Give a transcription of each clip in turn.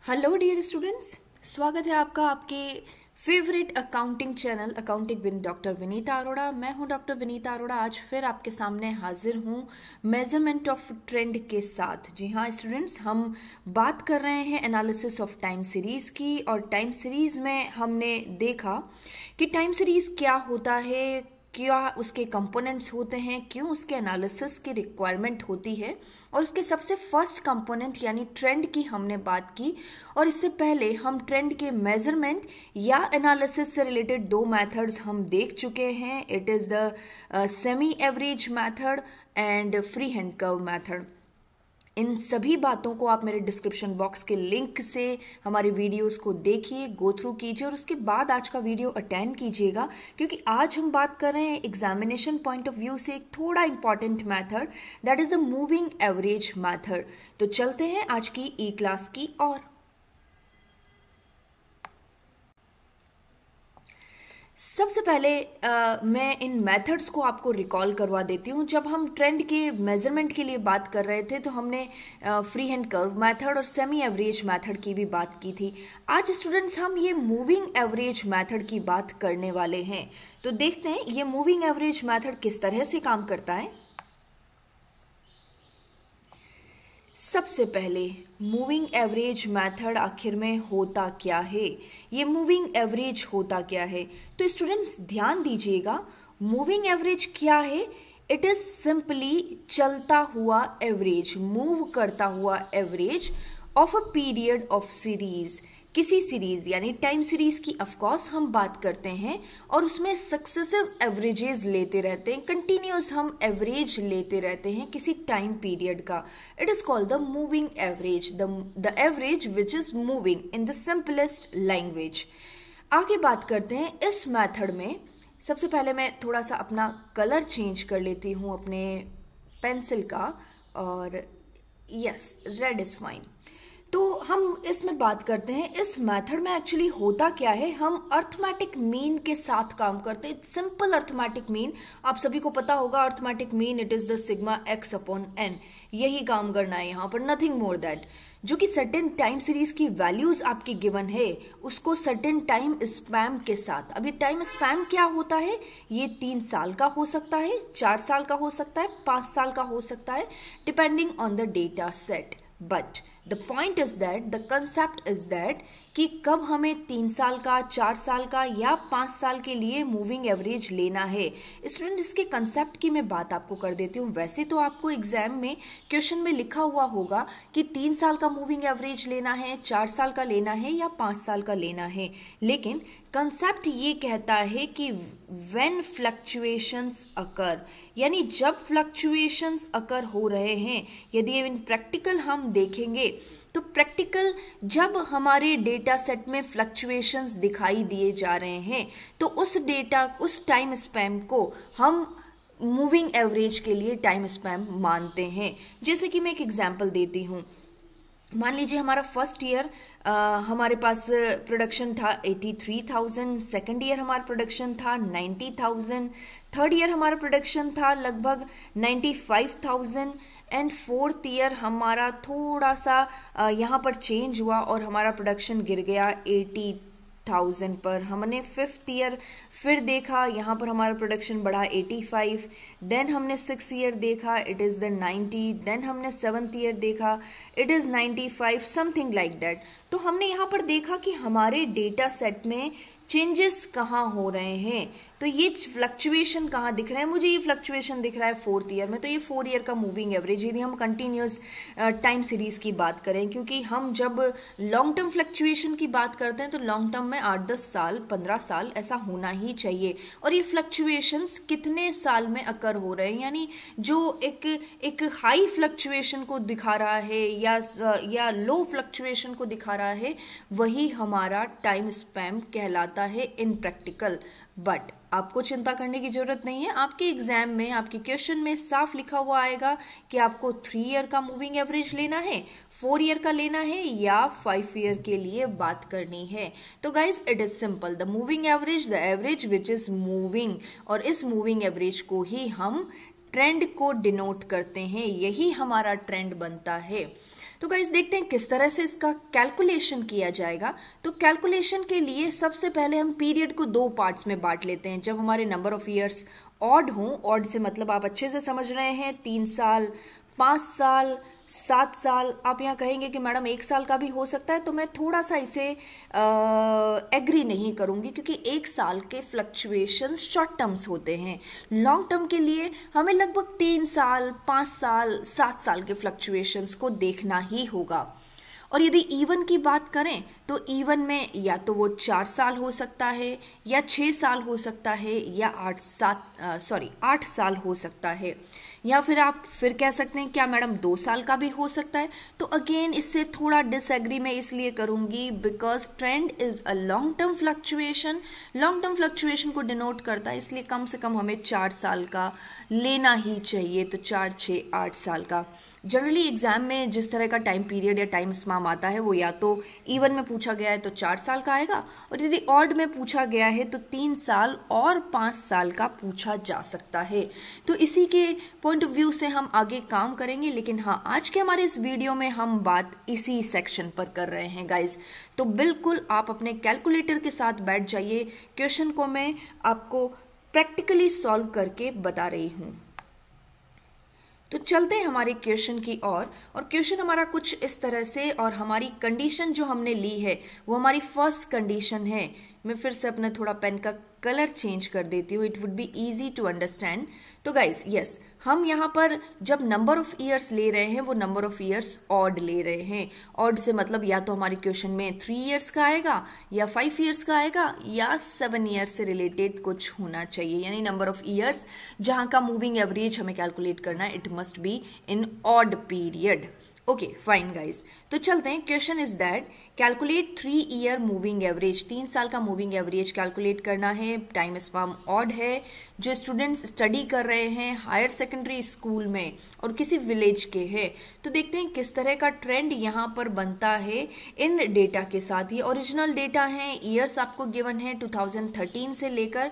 Hello dear students, स्वागत है आपका आपके favourite accounting channel accounting with doctor Vinita Arora. मैं हूं डॉक्टर विनीता अरोड़ा। आज फिर आपके सामने हाजिर हूं मेजरमेंट ऑफ ट्रेंड के साथ। जी हाँ स्टूडेंट्स, हम बात कर रहे हैं एनालिसिस ऑफ टाइम सीरीज की। और टाइम सीरीज में हमने देखा कि टाइम सीरीज क्या होता है, क्या उसके कंपोनेंट्स होते हैं, क्यों उसके एनालिसिस की रिक्वायरमेंट होती है, और उसके सबसे फर्स्ट कंपोनेंट यानी ट्रेंड की हमने बात की। और इससे पहले हम ट्रेंड के मेजरमेंट या एनालिसिस से रिलेटेड दो मेथड्स हम देख चुके हैं। It is the semi average method and free hand curve method. इन सभी बातों को आप मेरे डिस्क्रिप्शन बॉक्स के लिंक से हमारे वीडियोस को देखिए, गो थ्रू कीजिए और उसके बाद आज का वीडियो अटेंड कीजिएगा, क्योंकि आज हम बात कर रहे हैं एग्जामिनेशन पॉइंट ऑफ व्यू से एक थोड़ा important method, that is the moving average method. तो चलते हैं आज की ई क्लास की ओर। सबसे पहले मैं इन मेथड्स को आपको रिकॉल करवा देती हूँ। जब हम ट्रेंड के मेजरमेंट के लिए बात कर रहे थे तो हमने फ्री हैंड कर्व मेथड और सेमी एवरेज मेथड की भी बात की थी। आज स्टूडेंट्स हम ये मूविंग एवरेज मेथड की बात करने वाले हैं। तो देखते हैं ये मूविंग एवरेज मेथड किस तरह से काम करता है। सबसे पहले मूविंग एवरेज मेथड आखिर में होता क्या है, ये मूविंग एवरेज होता क्या है। तो स्टूडेंट्स ध्यान दीजिएगा, मूविंग एवरेज क्या है। इट इज सिंपली चलता हुआ एवरेज, मूव करता हुआ average of a period of series. किसी सीरीज यानी टाइम सीरीज की ऑफकोर्स हम बात करते हैं और उसमें सक्सेसिव एवरेजेस लेते रहते हैं, कंटिन्यूस हम एवरेज लेते रहते हैं किसी टाइम पीरियड का। It is called the moving average, the average which is moving in the simplest language. आगे बात करते हैं इस मेथड में। सबसे पहले मैं थोड़ा सा अपना कलर चेंज कर लेती हूँ अपने पेंसिल का, और यस रेड इज फाइन। तो हम इसमें बात करते हैं इस मेथड में एक्चुअली होता क्या है। हम अर्थमेटिक मीन के साथ काम करते हैं। सिंपल अर्थमेटिक मीन, आप सभी को पता होगा arithmetic mean it is the sigma x upon n. यही काम करना है यहाँ पर, नथिंग मोर दैट। जो कि सर्टेन टाइम सीरीज की वैल्यूज आपकी गिवन है, उसको सर्टेन टाइम स्पैम के साथ। अभी टाइम स्पैम क्या होता है, ये 3 साल का हो सकता है, 4 साल का हो सकता है, 5 साल का हो सकता है, depending on the data set. But the point is that, the concept is that कि कब हमें 3 साल का, 4 साल का या 5 साल के लिए मूविंग एवरेज लेना है। स्टूडेंट इसके कंसेप्ट की मैं बात आपको कर देती हूँ। वैसे तो आपको एग्जाम में क्वेश्चन में लिखा हुआ होगा कि 3 साल का मूविंग एवरेज लेना है, 4 साल का लेना है या 5 साल का लेना है, लेकिन कंसेप्ट ये कहता है कि व्हेन फ्लक्चुएशंस अकर, यानी जब फ्लक्चुएशंस अकर हो रहे हैं। यदि इन प्रैक्टिकल हम देखेंगे तो प्रैक्टिकल जब हमारे डेटा सेट में फ्लक्चुएशंस दिखाई दिए जा रहे हैं तो उस डेटा, उस टाइम स्पैम को हम मूविंग एवरेज के लिए टाइम स्पैम मानते हैं। जैसे कि मैं एक एग्जांपल देती हूँ। मान लीजिए हमारा फर्स्ट ईयर हमारे पास प्रोडक्शन था 83,000, सेकेंड ईयर हमारा प्रोडक्शन था 90,000, थर्ड ईयर हमारा प्रोडक्शन था लगभग 95,000 एंड फोर्थ ईयर हमारा थोड़ा सा यहाँ पर चेंज हुआ और हमारा प्रोडक्शन गिर गया 80,000 पर। हमने फिफ्थ ईयर फिर देखा, यहाँ पर हमारा प्रोडक्शन बढ़ा 85, देन हमने 6th ईयर देखा इट इज़ द 90, देन हमने 7th ईयर देखा it is 95, something like that. तो हमने यहाँ पर देखा कि हमारे डेटा सेट में चेंजेस कहाँ हो रहे हैं। तो ये फ्लक्चुएशन कहाँ दिख रहा है, मुझे ये फ्लक्चुएशन दिख रहा है 4th ईयर में। तो ये 4 ईयर का मूविंग एवरेज, यदि हम कंटिन्यूस टाइम सीरीज की बात करें, क्योंकि हम जब लॉन्ग टर्म फ्लक्चुएशन की बात करते हैं तो लॉन्ग टर्म में 8-10 साल, 15 साल ऐसा होना ही चाहिए। और ये फ्लक्चुएशंस कितने साल में अकर हो रहे हैं, यानी जो एक हाई फ्लक्चुएशन को दिखा रहा है या लो फ्लक्चुएशन को दिखा रहा है, वही हमारा टाइम स्पैम कहलाता है इन प्रैक्टिकल। बट आपको चिंता करने की जरूरत नहीं है। आपके एग्जाम में, आपके क्वेश्चन में साफ लिखा हुआ आएगा कि आपको 3 ईयर का मूविंग एवरेज लेना है, 4 ईयर का लेना है या 5 ईयर के लिए बात करनी है। तो guys it is simple, the moving average, the average which is moving, और इस मूविंग एवरेज को ही हम ट्रेंड को डिनोट करते हैं, यही हमारा ट्रेंड बनता है। तो गाइस देखते हैं किस तरह से इसका कैलकुलेशन किया जाएगा। तो कैलकुलेशन के लिए सबसे पहले हम पीरियड को 2 पार्ट्स में बांट लेते हैं। जब हमारे नंबर ऑफ ईयर्स ऑड हों, ऑड से मतलब आप अच्छे से समझ रहे हैं, 3 साल, 5 साल, 7 साल, आप यहाँ कहेंगे कि मैडम 1 साल का भी हो सकता है, तो मैं थोड़ा सा इसे एग्री नहीं करूंगी, क्योंकि 1 साल के फ्लक्चुएशंस शॉर्ट टर्म्स होते हैं। लॉन्ग टर्म के लिए हमें लगभग 3 साल, 5 साल, 7 साल के फ्लक्चुएशंस को देखना ही होगा। और यदि इवन की बात करें तो इवन में या तो वो 4 साल हो सकता है, या 6 साल हो सकता है, या 8 साल हो सकता है, या फिर आप फिर कह सकते हैं क्या मैडम 2 साल का भी हो सकता है। तो अगेन इससे थोड़ा डिसएग्री मैं इसलिए करूंगी because trend is a long term fluctuation, long term fluctuation को डिनोट करता है, इसलिए कम से कम हमें 4 साल का लेना ही चाहिए। तो 4, 6, 8 साल का जनरली एग्जाम में जिस तरह का टाइम पीरियड या टाइम स्पैम आता है वो या तो इवन में पूछा गया है तो 4 साल का आएगा, और यदि ऑड में पूछा गया है तो 3 साल और 5 साल का पूछा जा सकता है। तो इसी के पॉइंट ऑफ व्यू से हम आगे काम करेंगे, लेकिन हाँ आज के हमारे इस वीडियो में हम बात इसी सेक्शन पर कर रहे हैं गाइज। तो बिल्कुल आप अपने कैलकुलेटर के साथ बैठ जाइए, क्वेश्चन को मैं आपको प्रैक्टिकली सॉल्व करके बता रही हूं। तो चलते हैं हमारे क्वेश्चन की और क्वेश्चन हमारा कुछ इस तरह से, और हमारी कंडीशन जो हमने ली है वो हमारी फर्स्ट कंडीशन है। मैं फिर से अपना थोड़ा पेन का कलर चेंज कर देती हूँ, it would be easy to understand. तो गाइस यस, हम यहाँ पर जब नंबर ऑफ ईयर्स ले रहे हैं वो नंबर ऑफ ईयर्स ऑड ले रहे हैं। ऑड से मतलब या तो हमारे क्वेश्चन में 3 ईयर्स का आएगा, या 5 ईयर्स का आएगा, या 7 ईयर्स से रिलेटेड कुछ होना चाहिए, यानी नंबर ऑफ ईयर्स जहाँ का मूविंग एवरेज हमें कैलकुलेट करना है, it must be in odd period. Okay fine guys, तो चलते हैं। Question is that calculate 3 year moving average, 3 साल का मूविंग एवरेज कैलकुलेट करना है। टाइम स्पैम ऑड है, जो स्टूडेंट्स स्टडी कर रहे हैं हायर सेकेंडरी स्कूल में और किसी विलेज के हैं। तो देखते हैं किस तरह का ट्रेंड यहाँ पर बनता है इन डेटा के साथ। ये ओरिजिनल डेटा है, ईयर्स आपको गिवन है 2013 से लेकर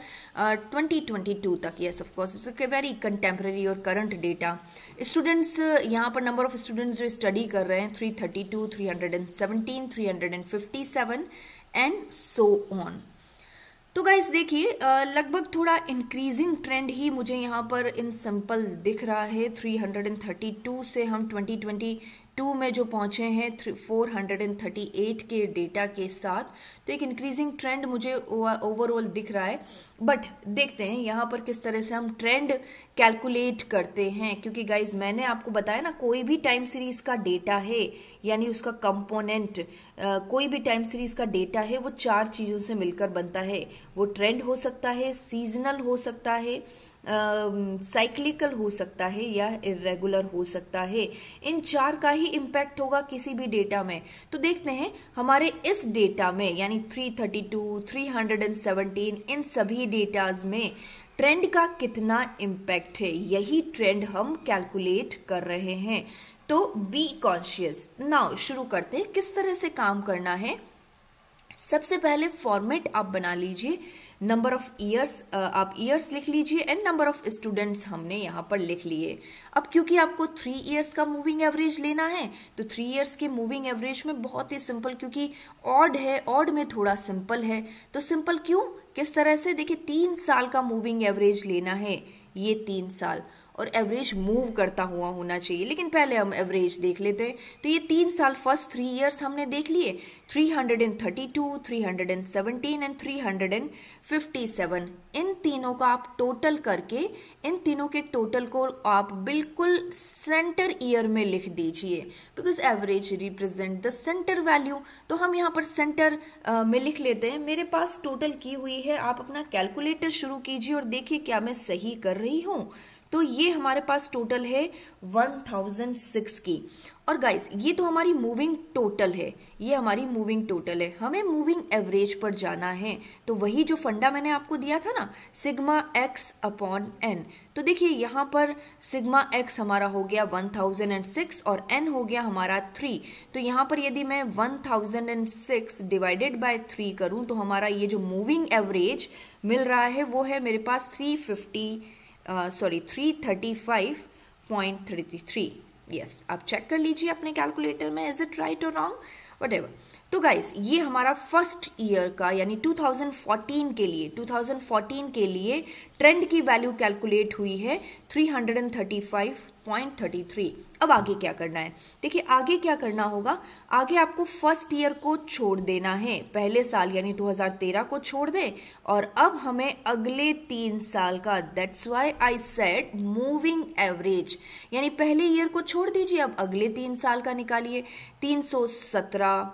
2022 तक। Yes of course it's a very contemporary और करंट डेटा। स्टूडेंट्स यहाँ पर नंबर ऑफ स्टूडेंट्स जो स्टडी कर रहे हैं 332, 317, 357 एंड सो ऑन। तो गाइस देखिए लगभग थोड़ा इंक्रीजिंग ट्रेंड ही मुझे यहाँ पर इन सिंपल दिख रहा है। 332 से हम 2022 में जो पहुंचे हैं 438 के डेटा के साथ, तो एक इंक्रीजिंग ट्रेंड मुझे ओवरऑल दिख रहा है। बट देखते हैं यहाँ पर किस तरह से हम ट्रेंड कैलकुलेट करते हैं, क्योंकि गाइज मैंने आपको बताया ना, कोई भी टाइम सीरीज का डेटा है यानी उसका कंपोनेंट, कोई भी टाइम सीरीज का डेटा है वो 4 चीजों से मिलकर बनता है। वो ट्रेंड हो सकता है, सीजनल हो सकता है, साइक्लिकल हो सकता है, या इरेगुलर हो सकता है। इन 4 का ही इम्पैक्ट होगा किसी भी डेटा में। तो देखते हैं हमारे इस डेटा में यानी 332, 317 इन सभी डेटाज में ट्रेंड का कितना इम्पैक्ट है, यही ट्रेंड हम कैलकुलेट कर रहे हैं। तो बी कॉन्शियस। नाउ शुरू करते हैं किस तरह से काम करना है। सबसे पहले फॉर्मेट आप बना लीजिए, नंबर ऑफ ईयर्स आप ईयर्स लिख लीजिए एंड नंबर ऑफ स्टूडेंट्स हमने यहाँ पर लिख लिए। अब क्योंकि आपको 3 ईयर्स का मूविंग एवरेज लेना है तो 3 ईयर्स के मूविंग एवरेज में बहुत ही सिंपल, क्योंकि ऑड है, ऑड में थोड़ा सिंपल है। तो सिंपल क्यों, किस तरह से, देखिए 3 साल का मूविंग एवरेज लेना है, ये 3 साल, और एवरेज मूव करता हुआ होना चाहिए। लेकिन पहले हम एवरेज देख लेते हैं। तो ये 3 साल फर्स्ट 3 ईयर्स हमने देख लिए, 332, 317 एंड 357। इन तीनों का आप टोटल करके, इन तीनों के टोटल को आप बिल्कुल सेंटर ईयर में लिख दीजिए, because average represent the centre value. तो हम यहाँ पर सेंटर में लिख लेते हैं। मेरे पास टोटल की हुई है, आप अपना कैलकुलेटर शुरू कीजिए और देखिए क्या मैं सही कर रही हूँ। तो ये हमारे पास टोटल है 1006 की। और गाइस ये तो हमारी मूविंग टोटल है, ये हमारी मूविंग टोटल है। हमें मूविंग एवरेज पर जाना है, तो वही जो फंडा मैंने आपको दिया था ना, सिग्मा एक्स अपॉन एन। तो देखिए यहाँ पर सिग्मा एक्स हमारा हो गया 1006 और एन हो गया हमारा 3। तो यहाँ पर यदि मैं 1006 डिवाइडेड बाय 3 करूं तो हमारा ये जो मूविंग एवरेज मिल रहा है वो है मेरे पास 335.33। यस, आप चेक कर लीजिए अपने कैलकुलेटर में, इज इट राइट और रॉन्ग, वट। तो गाइज ये हमारा फर्स्ट ईयर का यानी 2014 के लिए ट्रेंड की वैल्यू कैलकुलेट हुई है 335.33। अब आगे क्या करना है, देखिए आगे क्या करना होगा, आगे आपको फर्स्ट ईयर को छोड़ देना है, पहले साल यानी 2013 को छोड़ दें, और अब हमें अगले 3 साल का, that's why I said moving average, यानी पहले ईयर को छोड़ दीजिए, अब अगले 3 साल का निकालिए। 317,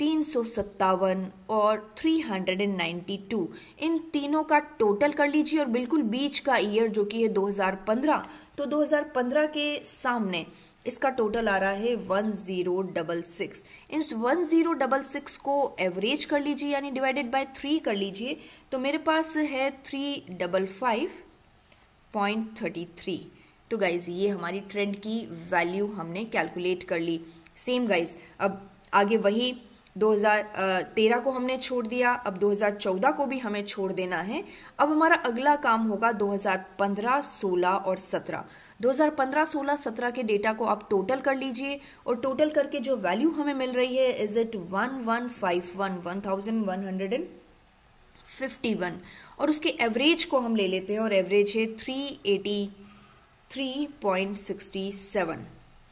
357 और 392, इन तीनों का टोटल कर लीजिए, और बिल्कुल बीच का ईयर जो कि है 2015, तो 2015 के सामने इसका टोटल आ रहा है 1066। इस 1066 को एवरेज कर लीजिए यानी डिवाइडेड बाय 3 कर लीजिए, तो मेरे पास है 355.33। तो गाइज ये हमारी ट्रेंड की वैल्यू हमने कैलकुलेट कर ली। सेम गाइज अब आगे वही 2013 को हमने छोड़ दिया, अब 2014 को भी हमें छोड़ देना है। अब हमारा अगला काम होगा 2015, 16 और 17। 2015, 16, 17 के डेटा को आप टोटल कर लीजिए, और टोटल करके जो वैल्यू हमें मिल रही है इज इट 1151, और उसके एवरेज को हम ले लेते हैं, और एवरेज है 383.67।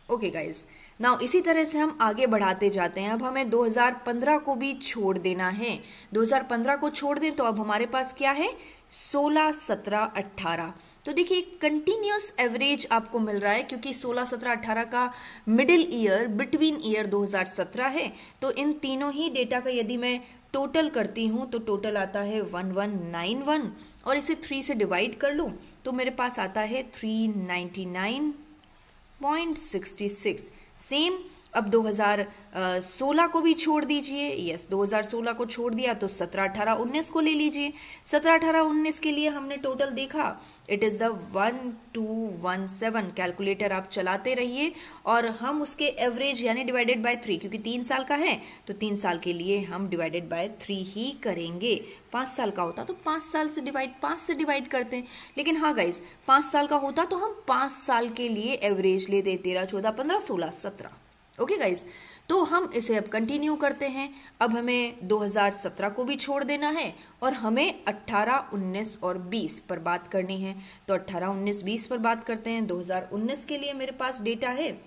ओके गाइज, नाउ इसी तरह से हम आगे बढ़ाते जाते हैं। अब हमें 2015 को भी छोड़ देना है, 2015 को छोड़ दें तो अब हमारे पास क्या है 16, 17, 18। तो देखिए कंटिन्यूअस एवरेज आपको मिल रहा है, क्योंकि 16, 17, 18 का मिडिल ईयर बिटवीन ईयर 2017 है। तो इन तीनों ही डेटा का यदि मैं टोटल करती हूं तो टोटल आता है 1191, और इसे 3 से डिवाइड कर लूं तो मेरे पास आता है 399.66। सेम अब 2016 को भी छोड़ दीजिए, यस 2016 को छोड़ दिया तो 17, 18, 19 को ले लीजिए। 17, 18, 19 के लिए हमने टोटल देखा, इट इज द 1217। कैलकुलेटर आप चलाते रहिए, और हम उसके एवरेज यानी डिवाइडेड बाय 3, क्योंकि 3 साल का है तो 3 साल के लिए हम डिवाइडेड बाय 3 ही करेंगे। 5 साल का होता तो 5 से डिवाइड करते हैं, लेकिन हाँ गाइज 5 साल का होता तो हम 5 साल के लिए एवरेज लेते, 13, 14, 15, 16, 17। ओके गाइज, तो हम इसे अब कंटिन्यू करते हैं। अब हमें 2017 को भी छोड़ देना है, और हमें 18, 19 और 20 पर बात करनी है। तो 18, 19, 20 पर बात करते हैं। 2019 के लिए मेरे पास डेटा है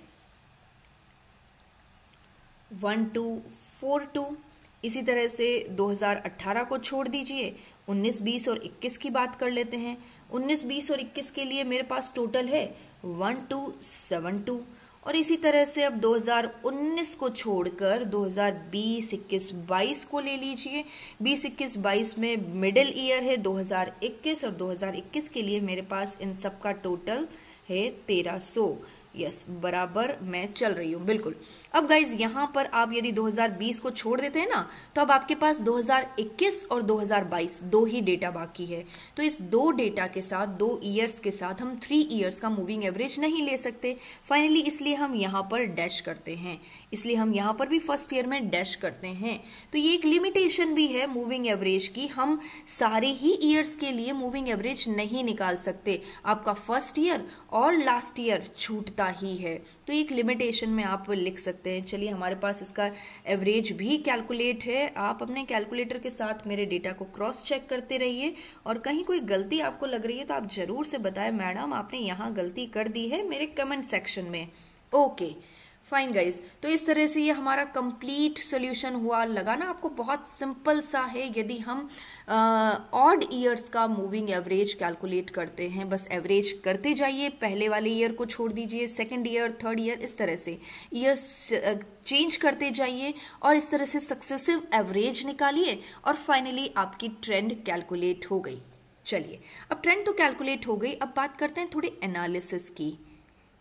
1242। इसी तरह से 2018 को छोड़ दीजिए, 19, 20 और 21 की बात कर लेते हैं। 19, 20 और 21 के लिए मेरे पास टोटल है 1272। और इसी तरह से अब 2019 को छोड़कर 2020, 21, 22 को ले लीजिए। 20, 21, 22 में मिडिल ईयर है 2021, और 2021 के लिए मेरे पास इन सब का टोटल है 1300। यस, बराबर मैं चल रही हूँ बिल्कुल। अब गाइज यहाँ पर आप यदि 2020 को छोड़ देते हैं ना, तो अब आपके पास 2021 और 2022 दो ही डेटा बाकी है। तो इस दो डेटा के साथ, 2 ईयर्स के साथ हम 3 ईयर्स का मूविंग एवरेज नहीं ले सकते फाइनली, इसलिए हम यहाँ पर डैश करते हैं। इसलिए हम यहाँ पर भी फर्स्ट ईयर में डैश करते हैं। तो ये एक लिमिटेशन भी है मूविंग एवरेज की, हम सारे ही ईयर्स के लिए मूविंग एवरेज नहीं निकाल सकते। आपका फर्स्ट ईयर और लास्ट ईयर छूटता ही है, तो एक लिमिटेशन में आप लिख सकते हैं। चलिए हमारे पास इसका एवरेज भी कैलकुलेट है। आप अपने कैलकुलेटर के साथ मेरे डेटा को क्रॉस चेक करते रहिए, और कहीं कोई गलती आपको लग रही है तो आप जरूर से बताएं, मैडम आपने यहाँ गलती कर दी है, मेरे कमेंट सेक्शन में। ओके फाइन गाइज, तो इस तरह से ये हमारा कंप्लीट सोल्यूशन हुआ। लगाना आपको बहुत सिंपल सा है। यदि हम ऑड ईयर्स का मूविंग एवरेज कैलकुलेट करते हैं, बस एवरेज करते जाइए, पहले वाले ईयर को छोड़ दीजिए, सेकंड ईयर, थर्ड ईयर, इस तरह से ईयर्स चेंज करते जाइए, और इस तरह से सक्सेसिव एवरेज निकालिए, और फाइनली आपकी ट्रेंड कैलकुलेट हो गई। चलिए अब ट्रेंड तो कैलकुलेट हो गई, अब बात करते हैं थोड़ी एनालिसिस की।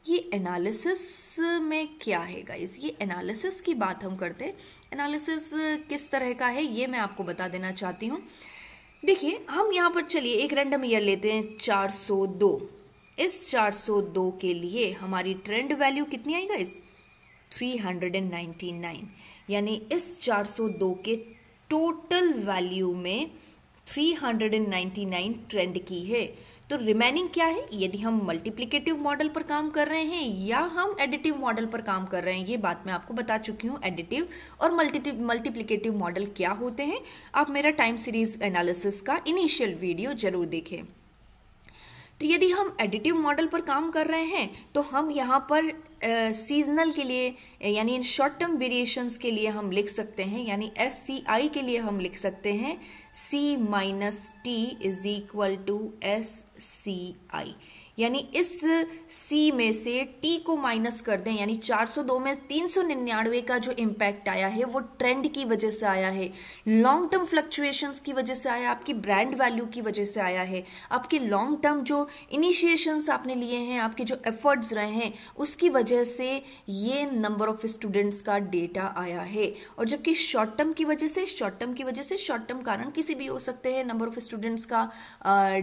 ये एनालिसिस में क्या है गाइज, ये एनालिसिस की बात हम करते हैं। एनालिसिस किस तरह का है ये मैं आपको बता देना चाहती हूँ। देखिए हम यहाँ पर चलिए एक रैंडम ईयर लेते हैं 402। इस 402 के लिए हमारी ट्रेंड वैल्यू कितनी आई गाइज 399, यानी इस 402 के टोटल वैल्यू में 399 ट्रेंड की है। तो रिमेनिंग क्या है, यदि हम मल्टीप्लिकेटिव मॉडल पर काम कर रहे हैं या हम एडिटिव मॉडल पर काम कर रहे हैं, ये बात मैं आपको बता चुकी हूँ। एडिटिव और मल्टीप्लिकेटिव मॉडल क्या होते हैं, आप मेरा टाइम सीरीज एनालिसिस का इनिशियल वीडियो जरूर देखें। तो यदि हम एडिटिव मॉडल पर काम कर रहे हैं तो हम यहाँ पर सीजनल के लिए यानी इन शॉर्ट टर्म वेरिएशंस के लिए हम लिख सकते हैं, यानी SCI के लिए हम लिख सकते हैं C minus T is equal to SCI, यानी इस C में से T को माइनस कर दें, यानी 402 में 399 का जो इम्पैक्ट आया है वो ट्रेंड की वजह से आया है, लॉन्ग टर्म फ्लक्चुएशंस की वजह से आया, आपकी ब्रांड वैल्यू की वजह से आया है, आपके लॉन्ग टर्म जो इनिशिएशंस आपने लिए हैं, आपके जो एफर्ट्स रहे हैं उसकी वजह से ये नंबर ऑफ स्टूडेंट्स का डेटा आया है। और जबकि शॉर्ट टर्म की वजह से शॉर्ट टर्म कारण किसी भी हो सकते हैं, नंबर ऑफ स्टूडेंट्स का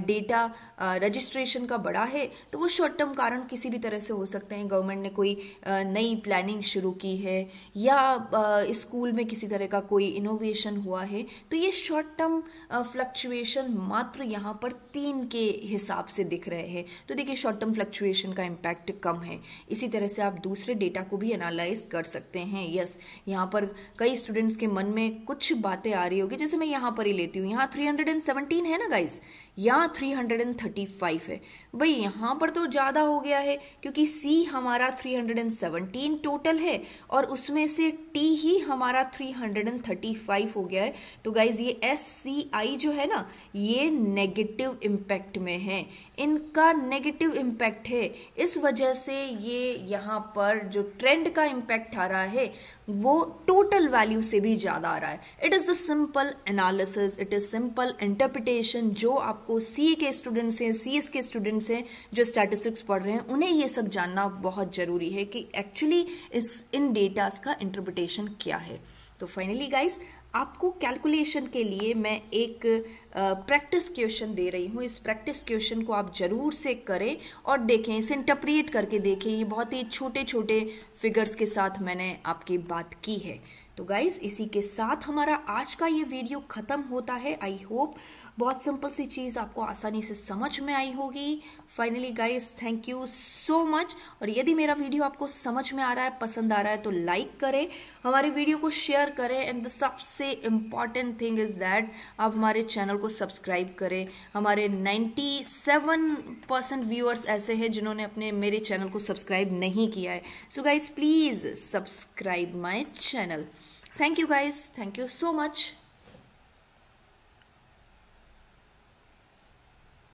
डेटा रजिस्ट्रेशन का बड़ा है तो वो शॉर्ट टर्म कारण किसी भी तरह से हो सकते हैं। गवर्नमेंट ने कोई नई प्लानिंग शुरू की है या स्कूल में किसी तरह का कोई इनोवेशन हुआ है, तो ये शॉर्ट टर्म फ्लक्चुएशन मात्र यहाँ पर 3 के हिसाब से दिख रहे हैं। तो देखिए शॉर्ट टर्म फ्लक्चुएशन का इम्पैक्ट कम है। इसी तरह से आप दूसरे डेटा को भी एनालाइज कर सकते हैं। यस, यहाँ पर कई स्टूडेंट्स के मन में कुछ बातें आ रही होगी, जैसे मैं यहाँ पर ही लेती हूँ, यहाँ 317 है ना गाइज, यहाँ 335 है। भाई यहाँ पर तो ज्यादा हो गया है क्योंकि C हमारा 317 टोटल है और उसमें से T ही हमारा 335 हो गया है। तो गाइज ये SCI जो है ना, ये नेगेटिव इम्पैक्ट में है, इनका नेगेटिव इम्पैक्ट है। इस वजह से ये यहाँ पर जो ट्रेंड का इम्पैक्ट आ रहा है वो टोटल वैल्यू से भी ज्यादा आ रहा है। It is the simple analysis, it is simple interpretation जो आपको CA के स्टूडेंट्स हैं, CS के स्टूडेंट्स हैं जो स्टैटिस्टिक्स पढ़ रहे हैं, उन्हें ये सब जानना बहुत जरूरी है कि एक्चुअली इन डेटास का इंटरप्रिटेशन क्या है। तो फाइनली गाइस, आपको कैलकुलेशन के लिए मैं एक प्रैक्टिस क्वेश्चन दे रही हूँ। इस प्रैक्टिस क्वेश्चन को आप जरूर से करें और देखें, इसे इंटरप्रेट करके देखें। ये बहुत ही छोटे छोटे फिगर्स के साथ मैंने आपकी बात की है। तो गाइज, इसी के साथ हमारा आज का ये वीडियो खत्म होता है। आई होप बहुत सिंपल सी चीज आपको आसानी से समझ में आई होगी। Finally guys, thank you so much. और यदि मेरा वीडियो आपको समझ में आ रहा है, पसंद आ रहा है, तो लाइक करें, हमारे वीडियो को शेयर करें, एंड द सबसे इम्पॉर्टेंट थिंग इज दैट आप हमारे चैनल को सब्सक्राइब करें। हमारे 97% व्यूअर्स ऐसे हैं जिन्होंने मेरे चैनल को सब्सक्राइब नहीं किया है। So guys, please subscribe my channel. Thank you guys, thank you so much.